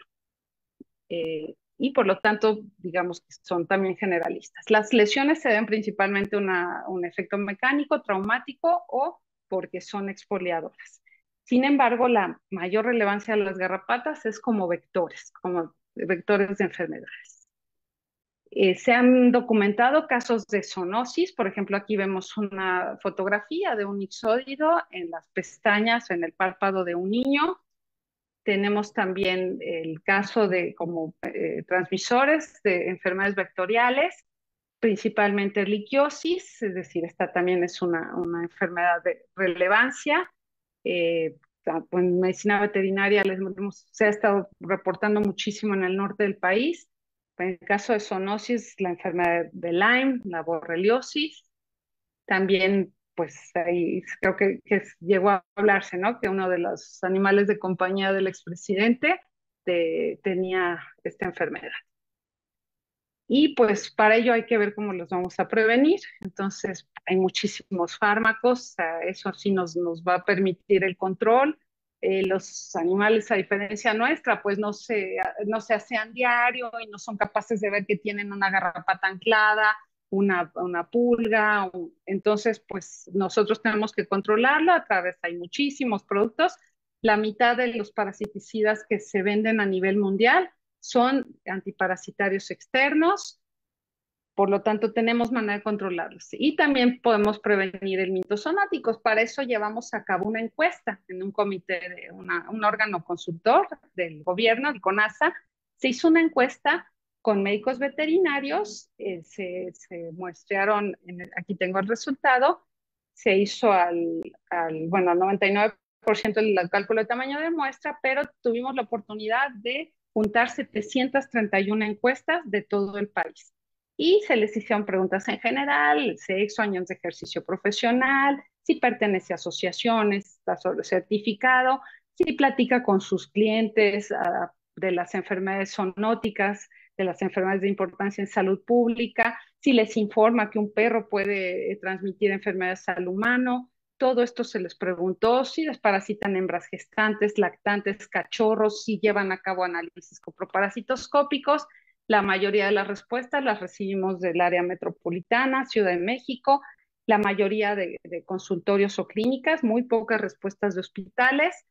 S3: Y por lo tanto, digamos que son también generalistas. Las lesiones se ven principalmente un efecto mecánico, traumático o porque son exfoliadoras. Sin embargo, la mayor relevancia de las garrapatas es como vectores de enfermedades. Se han documentado casos de zoonosis, por ejemplo, aquí vemos una fotografía de un ixódido en las pestañas o en el párpado de un niño. Tenemos también el caso de como transmisores de enfermedades vectoriales, principalmente erliquiosis, es decir, esta también es una enfermedad de relevancia. En medicina veterinaria se ha estado reportando muchísimo en el norte del país. En el caso de zoonosis, la enfermedad de Lyme, la borreliosis, también, pues ahí creo que llegó a hablarse, ¿no? Que uno de los animales de compañía del expresidente tenía esta enfermedad. Y pues para ello hay que ver cómo los vamos a prevenir. Entonces, hay muchísimos fármacos, eso sí nos va a permitir el control. Los animales, a diferencia nuestra, pues no se asean diario y no son capaces de ver que tienen una garrapata anclada, una pulga. Entonces, pues nosotros tenemos que controlarlo a través, hay muchísimos productos. La mitad de los parasiticidas que se venden a nivel mundial son antiparasitarios externos, por lo tanto tenemos manera de controlarlos. Y también podemos prevenir el mitos zoonóticos. Para eso llevamos a cabo una encuesta en un comité de un órgano consultor del gobierno, el CONASA. Se hizo una encuesta con médicos veterinarios, se muestrearon, aquí tengo el resultado, se hizo bueno, al 99% del cálculo de tamaño de muestra, pero tuvimos la oportunidad de juntar 731 encuestas de todo el país. Y se les hicieron preguntas en general, sexo, años de ejercicio profesional, si pertenece a asociaciones, está sobre certificado, si platica con sus clientes de las enfermedades zoonóticas, de las enfermedades de importancia en salud pública, si les informa que un perro puede transmitir enfermedades al humano. Todo esto se les preguntó, si desparasitan hembras gestantes, lactantes, cachorros, si llevan a cabo análisis coproparasitoscópicos. La mayoría de las respuestas las recibimos del área metropolitana, Ciudad de México, la mayoría de consultorios o clínicas, muy pocas respuestas de hospitales,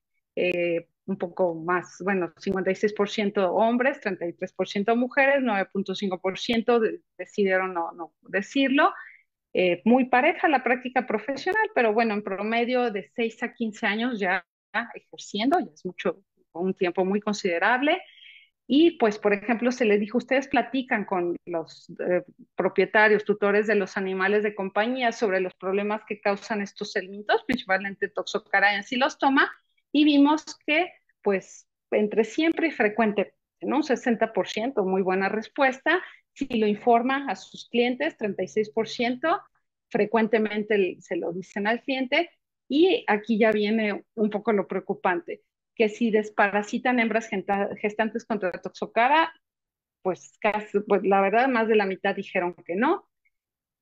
S3: un poco más, bueno, 56% hombres, 33% mujeres, 9.5% decidieron no decirlo. Muy pareja la práctica profesional, pero bueno, en promedio de 6 a 15 años ya ejerciendo, ya es mucho, un tiempo muy considerable. Y pues, por ejemplo, se les dijo, ustedes platican con los propietarios, tutores de los animales de compañía sobre los problemas que causan estos elementos, principalmente Toxocara y Ancylostoma, y vimos que, pues, entre siempre y frecuente, ¿no? Un 60%, muy buena respuesta. Si lo informa a sus clientes, 36%, frecuentemente se lo dicen al cliente. Y aquí ya viene un poco lo preocupante, que si desparasitan hembras gestantes contra la toxocara, pues, pues la verdad más de la mitad dijeron que no.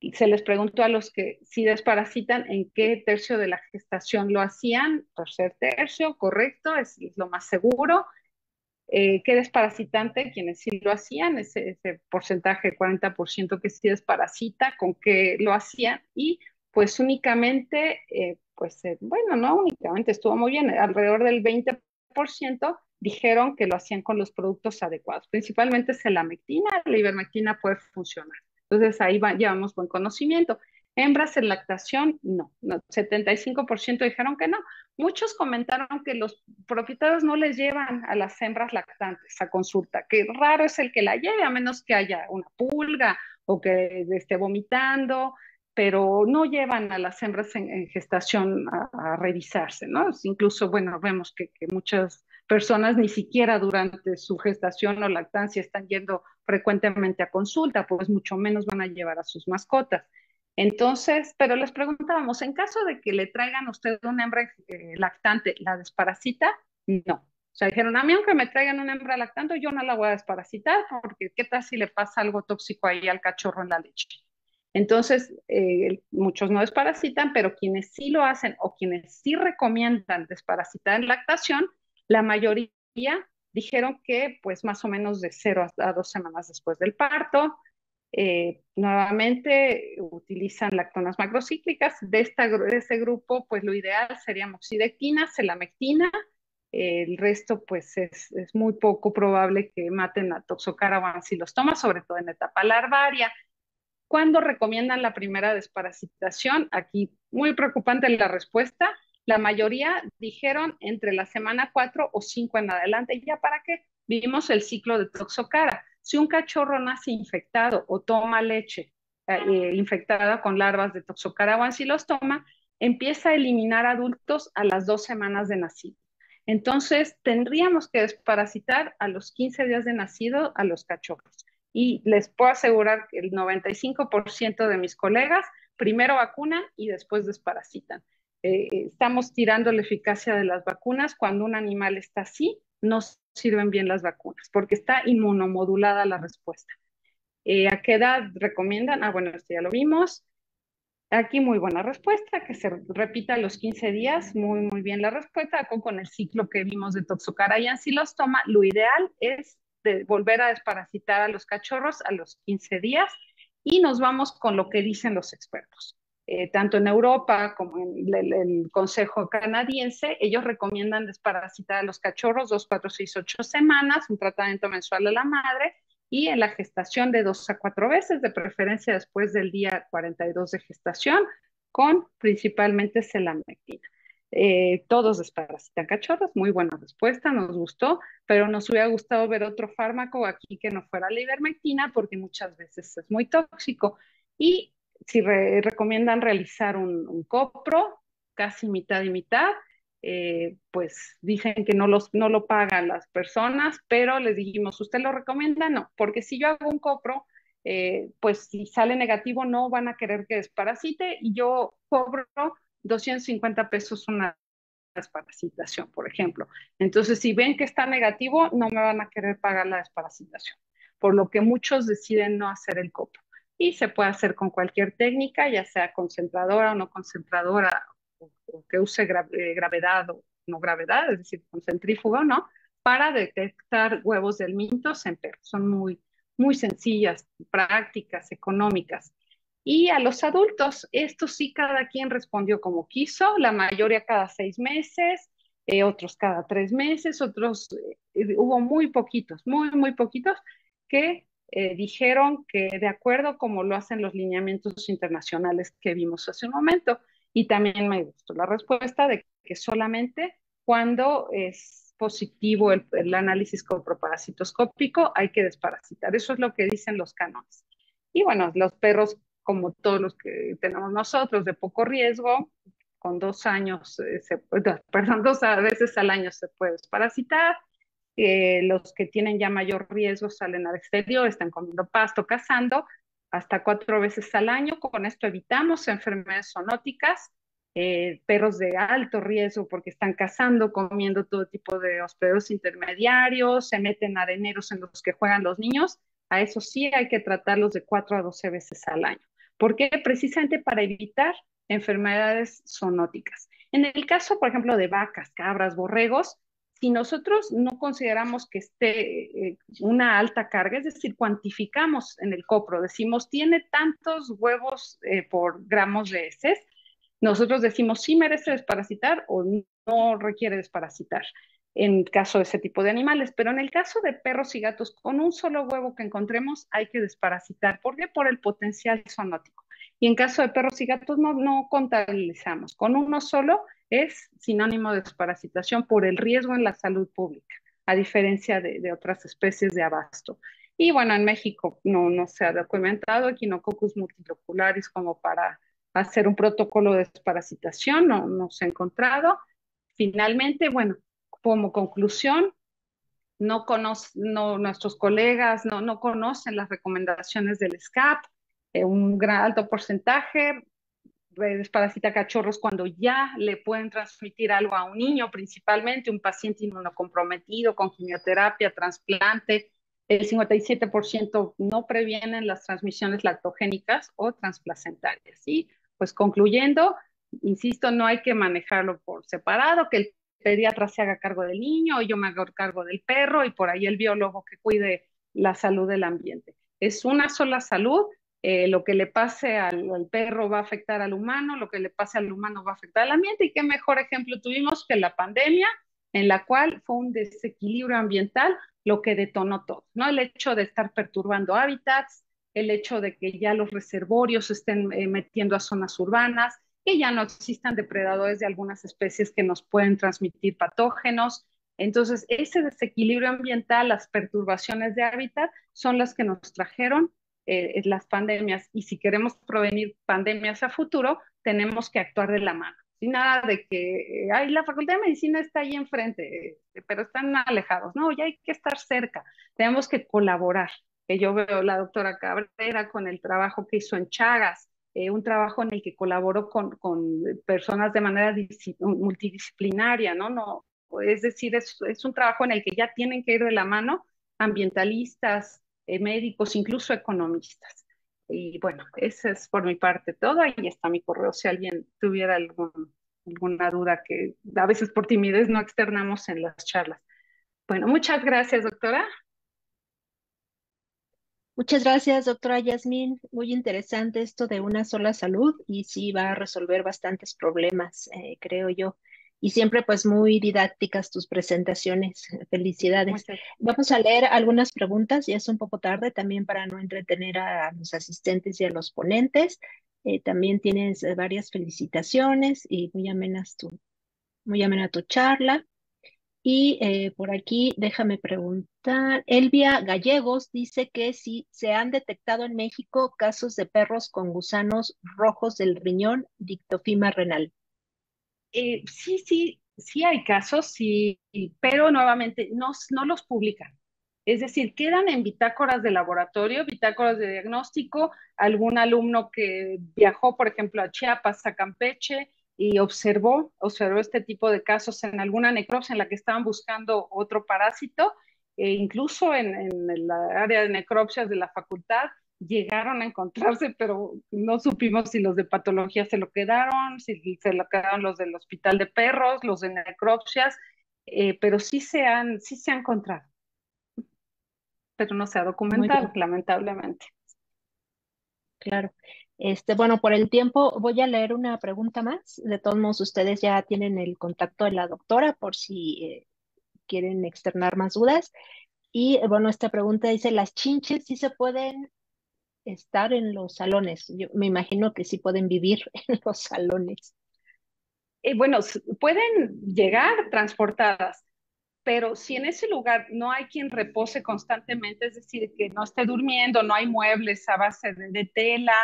S3: Y se les preguntó a los que si desparasitan en qué tercio de la gestación lo hacían, tercer tercio, correcto, es lo más seguro. ¿Qué desparasitante? Quienes sí lo hacían, ese porcentaje, 40% que sí desparasita, con qué lo hacían, y pues únicamente, bueno, no únicamente, estuvo muy bien, alrededor del 20% dijeron que lo hacían con los productos adecuados, principalmente selamectina, la ivermectina puede funcionar. Entonces ahí llevamos buen conocimiento. Hembras en lactación, no, 75% dijeron que no. Muchos comentaron que los propietarios no les llevan a las hembras lactantes a consulta, que raro es el que la lleve, a menos que haya una pulga o que esté vomitando, pero no llevan a las hembras en gestación a revisarse, ¿no? Incluso, bueno, vemos que muchas personas ni siquiera durante su gestación o lactancia están yendo frecuentemente a consulta, pues mucho menos van a llevar a sus mascotas. Entonces, pero les preguntábamos, en caso de que le traigan a usted una hembra lactante, ¿la desparasita? No. O sea, dijeron, a mí aunque me traigan una hembra lactante, yo no la voy a desparasitar, porque qué tal si le pasa algo tóxico ahí al cachorro en la leche. Entonces, muchos no desparasitan, pero quienes sí lo hacen o quienes sí recomiendan desparasitar en lactación, la mayoría dijeron que pues más o menos de 0 a 2 semanas después del parto. Nuevamente utilizan lactonas macrocíclicas. De este grupo, pues lo ideal sería moxidectina, selamectina. El resto, pues es muy poco probable que maten a Toxocara o Ancylostoma, sobre todo en etapa larvaria. ¿Cuándo recomiendan la primera desparasitación? Aquí muy preocupante la respuesta. La mayoría dijeron entre la semana 4 o 5 en adelante. ¿Ya para qué? Vimos el ciclo de Toxocara. Si un cachorro nace infectado o toma leche infectada con larvas de Toxocara o Ancylostoma, empieza a eliminar adultos a las 2 semanas de nacido. Entonces, tendríamos que desparasitar a los 15 días de nacido a los cachorros. Y les puedo asegurar que el 95% de mis colegas primero vacunan y después desparasitan. Estamos tirando la eficacia de las vacunas. Cuando un animal está así, no sirven bien las vacunas porque está inmunomodulada la respuesta. ¿A qué edad recomiendan? Ah, bueno, esto ya lo vimos. Aquí muy buena respuesta, que se repita a los 15 días, muy bien la respuesta, con el ciclo que vimos de Toxocara y Ancilostoma. Lo ideal es volver a desparasitar a los cachorros a los 15 días y nos vamos con lo que dicen los expertos. Tanto en Europa como en el Consejo Canadiense, ellos recomiendan desparasitar a los cachorros 2, 4, 6, 8 semanas, un tratamiento mensual a la madre, y en la gestación de 2 a 4 veces, de preferencia después del día 42 de gestación, con principalmente selamectina. Todos desparasitan cachorros, muy buena respuesta, nos gustó, pero nos hubiera gustado ver otro fármaco aquí que no fuera la ivermectina, porque muchas veces es muy tóxico. Y si recomiendan realizar un copro, casi mitad y mitad, pues dicen que no lo pagan las personas, pero les dijimos, ¿usted lo recomienda? No, porque si yo hago un copro, pues si sale negativo no van a querer que desparasite y yo cobro 250 pesos una desparasitación, por ejemplo. Entonces, si ven que está negativo, no me van a querer pagar la desparasitación, por lo que muchos deciden no hacer el copro. Y se puede hacer con cualquier técnica, ya sea concentradora o no concentradora, o que use gravedad o no gravedad, es decir, con centrífugo, ¿no? Para detectar huevos del mintos en perros. Son muy sencillas, prácticas, económicas. Y a los adultos, esto sí, cada quien respondió como quiso, la mayoría cada 6 meses, otros cada 3 meses, otros, hubo muy poquitos, muy poquitos que dijeron que de acuerdo como lo hacen los lineamientos internacionales que vimos hace un momento. Y también me gustó la respuesta de que solamente cuando es positivo el análisis coproparasitoscópico hay que desparasitar. Eso es lo que dicen los cánones. Y bueno, los perros, como todos los que tenemos nosotros, de poco riesgo, con 2 años, perdón, 2 veces al año se puede desparasitar. Los que tienen ya mayor riesgo salen al exterior, están comiendo pasto, cazando, hasta 4 veces al año. Con esto evitamos enfermedades zoonóticas, perros de alto riesgo porque están cazando, comiendo todo tipo de hospederos intermediarios, se meten areneros en los que juegan los niños. A eso sí hay que tratarlos de 4 a 12 veces al año. ¿Por qué? Precisamente para evitar enfermedades zoonóticas. En el caso, por ejemplo, de vacas, cabras, borregos, si nosotros no consideramos que esté una alta carga, es decir, cuantificamos en el copro, decimos, tiene tantos huevos por gramos de heces, nosotros decimos, sí merece desparasitar o no requiere desparasitar en caso de ese tipo de animales, pero en el caso de perros y gatos, con un solo huevo que encontremos hay que desparasitar. ¿Por qué? Por el potencial zoonótico. Y en caso de perros y gatos no contabilizamos. Con uno solo es sinónimo de desparasitación por el riesgo en la salud pública, a diferencia de otras especies de abasto. Y bueno, en México no se ha documentado Echinococcus multilocularis como para hacer un protocolo de desparasitación, no se ha encontrado. Finalmente, bueno, como conclusión, nuestros colegas no conocen las recomendaciones del SCAP, un gran alto porcentaje desparasita cachorros cuando ya le pueden transmitir algo a un niño, principalmente un paciente inmunocomprometido con quimioterapia, trasplante. El 57% no previenen las transmisiones lactogénicas o transplacentarias. ¿Sí? Pues concluyendo, insisto, no hay que manejarlo por separado, que el pediatra se haga cargo del niño, yo me hago cargo del perro y por ahí el biólogo que cuide la salud del ambiente. Es una sola salud, lo que le pase al perro va a afectar al humano, lo que le pase al humano va a afectar al ambiente. Y qué mejor ejemplo tuvimos que la pandemia, en la cual fue un desequilibrio ambiental lo que detonó todo, ¿no? El hecho de estar perturbando hábitats, el hecho de que ya los reservorios estén metiendo a zonas urbanas, que ya no existan depredadores de algunas especies que nos pueden transmitir patógenos. Entonces, ese desequilibrio ambiental, las perturbaciones de hábitat, son las que nos trajeron las pandemias, y si queremos prevenir pandemias a futuro, tenemos que actuar de la mano. Sin nada de que, la Facultad de Medicina está ahí enfrente, pero están alejados. No, ya hay que estar cerca, tenemos que colaborar. que yo veo la doctora Cabrera con el trabajo que hizo en Chagas, un trabajo en el que colaboró con personas de manera multidisciplinaria, ¿no? No, es decir, es un trabajo en el que ya tienen que ir de la mano ambientalistas, médicos, incluso economistas. Y bueno, esa es por mi parte todo. Ahí está mi correo si alguien tuviera alguna duda que a veces por timidez no externamos en las charlas. Bueno, muchas gracias, doctora.
S2: Muchas gracias, doctora Yasmín. Muy interesante esto de una sola salud y sí va a resolver bastantes problemas, creo yo. Y siempre pues muy didácticas tus presentaciones. Felicidades.
S3: Muchas,
S2: Vamos a leer algunas preguntas, ya es un poco tarde también para no entretener a los asistentes y a los ponentes. También tienes varias felicitaciones y muy amena tu charla. Y por aquí, déjame preguntar, Elvia Gallegos dice que si se han detectado en México casos de perros con gusanos rojos del riñón, dictofima renal.
S3: sí, sí, sí hay casos, sí, pero nuevamente no los publican. Es decir, quedan en bitácoras de laboratorio, bitácoras de diagnóstico, algún alumno que viajó, por ejemplo, a Chiapas, a Campeche, y observó este tipo de casos en alguna necropsia en la que estaban buscando otro parásito, e incluso en el área de necropsias de la facultad llegaron a encontrarse, pero no supimos si los de patología se lo quedaron, si se lo quedaron los del hospital de perros, los de necropsias, pero sí se han encontrado, pero no se ha
S2: Muy
S3: documentado,
S2: bien,
S3: lamentablemente.
S2: claro. Bueno, por el tiempo voy a leer una pregunta más. De todos modos, ustedes ya tienen el contacto de la doctora por si quieren externar más dudas. Y bueno, esta pregunta dice, ¿las chinches sí se pueden estar en los salones? Yo me imagino que sí pueden vivir en los salones.
S3: Bueno, pueden llegar transportadas, pero si en ese lugar no hay quien repose constantemente, es decir, que no esté durmiendo, no hay muebles a base de tela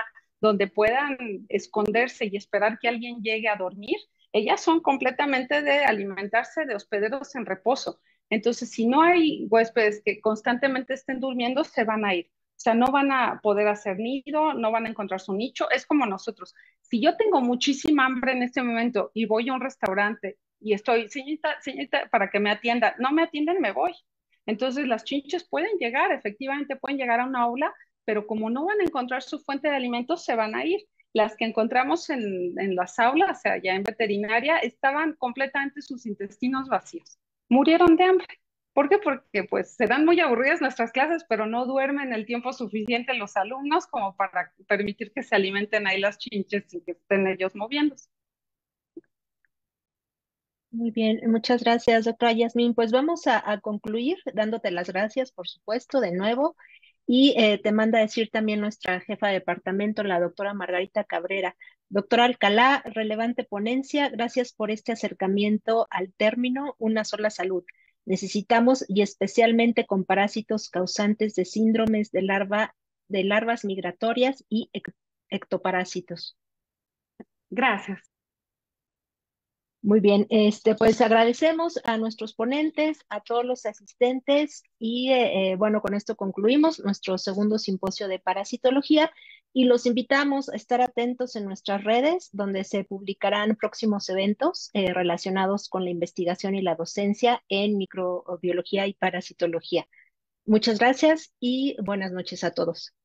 S3: donde puedan esconderse y esperar que alguien llegue a dormir, ellas son completamente de alimentarse de hospederos en reposo. Entonces, si no hay huéspedes que constantemente estén durmiendo, se van a ir. O sea, no van a poder hacer nido, no van a encontrar su nicho. Es como nosotros. Si yo tengo muchísima hambre en este momento y voy a un restaurante y estoy, señorita, señorita, para que me atienda, no me atienden, me voy. Entonces las chinches pueden llegar, efectivamente pueden llegar a una aula, pero como no van a encontrar su fuente de alimentos, se van a ir. Las que encontramos en las aulas, o sea, ya en veterinaria, estaban completamente sus intestinos vacíos. Murieron de hambre. ¿Por qué? Porque pues serán muy aburridas nuestras clases, pero no duermen el tiempo suficiente los alumnos como para permitir que se alimenten ahí las chinches y que estén ellos moviéndose.
S2: Muy bien, muchas gracias, doctora Yasmín. Pues vamos a concluir dándote las gracias, por supuesto, de nuevo. Y te manda a decir también nuestra jefa de departamento, la doctora Margarita Cabrera. Doctora Alcalá, relevante ponencia. Gracias por este acercamiento al término Una sola salud. Necesitamos, y especialmente con parásitos causantes de síndromes de larvas migratorias y ectoparásitos.
S3: Gracias.
S2: Muy bien, pues agradecemos a nuestros ponentes, a todos los asistentes y bueno, con esto concluimos nuestro segundo simposio de parasitología y los invitamos a estar atentos en nuestras redes donde se publicarán próximos eventos relacionados con la investigación y la docencia en microbiología y parasitología. Muchas gracias y buenas noches a todos.